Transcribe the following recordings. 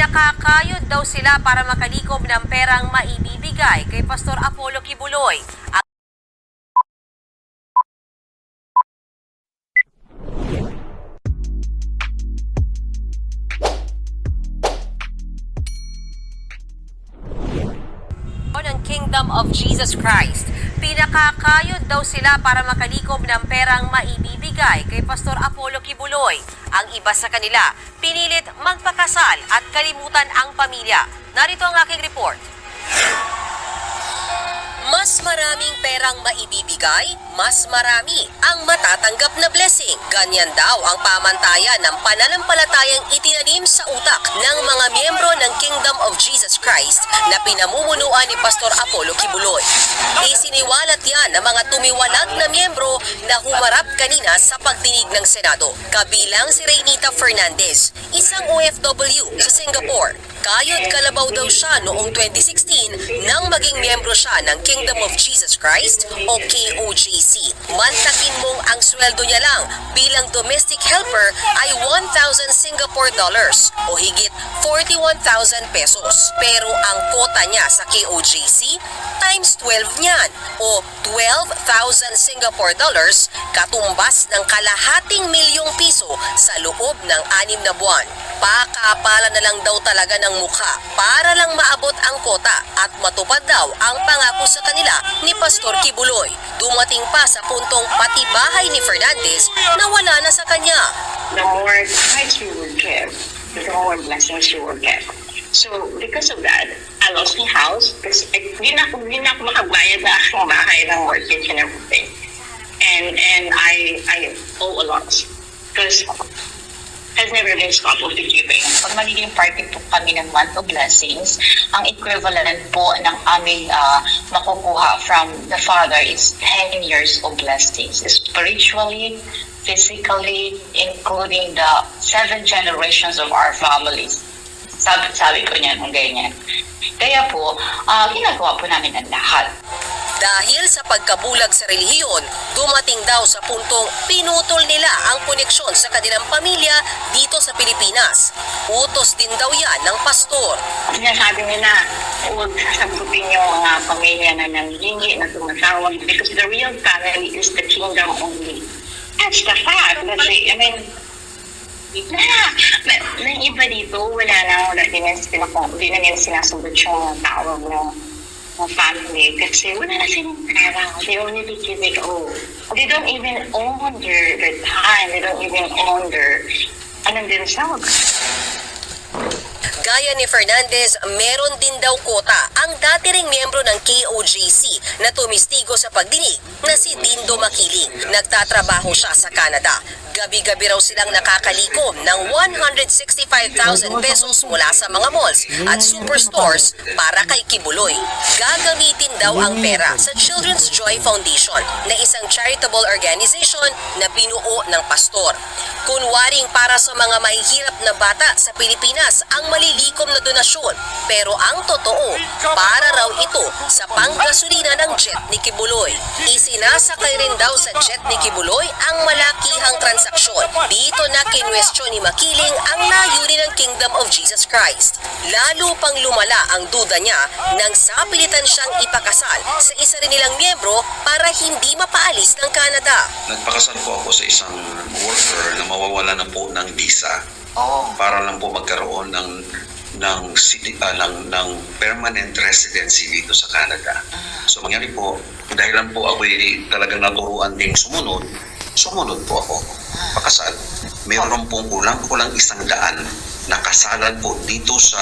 Pinakakayod daw sila para makalikom ng perang maibibigay kay Pastor Apollo Kibuloy. Ng Kingdom of Jesus Christ. Pinakakayod daw sila para makalikom ng perang maibibigay kay Pastor Apollo Kibuloy. Ang iba sa kanila, pinilit magpakasal at kalimutan ang pamilya. Narito ang aking report. Mas maraming perang maibibigay, mas marami ang matatanggap na blessing. Ganyan daw ang pamantayan ng pananampalatayang itinanim sa utak ng mga miyembro ng Kingdom of Jesus Christ na pinamumunuan ni Pastor Apollo Kibuloy. Isiniwalat yan ng mga tumiwalag na miyembro na humarap kanina sa pagdinig ng Senado. Kabilang si Reynita Fernandez, isang OFW sa Singapore. Kayod kalabaw daw siya noong 2016 nang maging miyembro siya ng Kingdom of Jesus Christ o KOJC. Mantakin mong ang sweldo niya lang bilang domestic helper ay 1,000 Singapore dollars o higit 41,000 pesos. Pero ang kota niya sa KOJC times 12 niyan o 12,000 Singapore dollars, katumbas ng kalahating milyong piso sa loob ng 6 na buwan. Pakapala na lang daw talaga ng mukha para lang maabot ang kota at matupad daw ang pangako sa kanila ni Pastor Kibuloy. Dumating pa sa puntong pati bahay ni Fernandez na wala na sa kanya. The more tithes you will give, the more blessings you will get. So, because of that, I lost my house kasi di na ako makabayad na aking bahay ng mortgage and everything. And I owe a lot. Because has never been stopped of the giving. Pag magiging party po kami ng month of blessings, ang equivalent po ng aming makukuha from the Father is 10 years of blessings. Spiritually, physically, including the 7 generations of our families. Sabi ko niyan, ganyan. Kaya po, ginagawa po namin ang lahat. Dahil sa pagkabulag sa relihiyon, dumating daw sa puntong pinutol nila ang koneksyon sa kanilang pamilya dito sa Pilipinas. Utos din daw yan ng pastor. Sinasabi nila, huwag sasagutin yung mga pamilya na nangingi, na tumatawag, because the real family is the kingdom only. That's the fact. May iba dito, wala din nila sinasagot yung tawag ng family kasi wala na silang pera. They only give it all. They don't even own their time. They don't even own their themselves. Gaya ni Fernandez, meron din daw kota ang dati ring miyembro ng KOJC na tumistigo sa pagdinig na si Dindo Makiling. Nagtatrabaho siya sa Canada. Gabi-gabi raw silang nakakalikom ng 165,000 pesos mula sa mga malls at superstores para kay Kibuloy. Gagamitin daw ang pera sa Children's Joy Foundation na isang charitable organization na binuo ng pastor. Kunwaring para sa mga mahihirap na bata sa Pilipinas ang malilikom na donasyon. Pero ang totoo, para raw ito sa panggasolina ng jet ni Kibuloy. Isinasakay rin daw sa jet ni Kibuloy ang malakihang transaksyon. Dito na kinwestiyon ni Makiling ang layunin ng Kingdom of Jesus Christ. Lalo pang lumala ang duda niya nang sapilitan siyang ipakasal sa isa rin nilang miyembro para hindi mapaalis ng Canada. Nagpakasal po ako sa isang worker na mawawala na po ng visa para lang po magkaroon ng permanent residency dito sa Canada. So mangyari po, dahil po ako talagang naturuan din sumunod po ako. Pakasal. Meron pong kulang 100 na kasalan po dito sa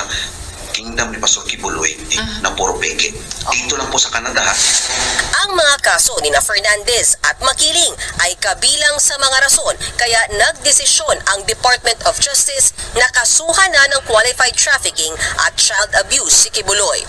Kingdom ni Pastor Kibuloy na puro peke. Dito lang po sa Canada. Ang mga kaso ni Fernandez at Makiling ay kabilang sa mga rason kaya nagdesisyon ang Department of Justice na kasuhan na ng qualified trafficking at child abuse si Kibuloy.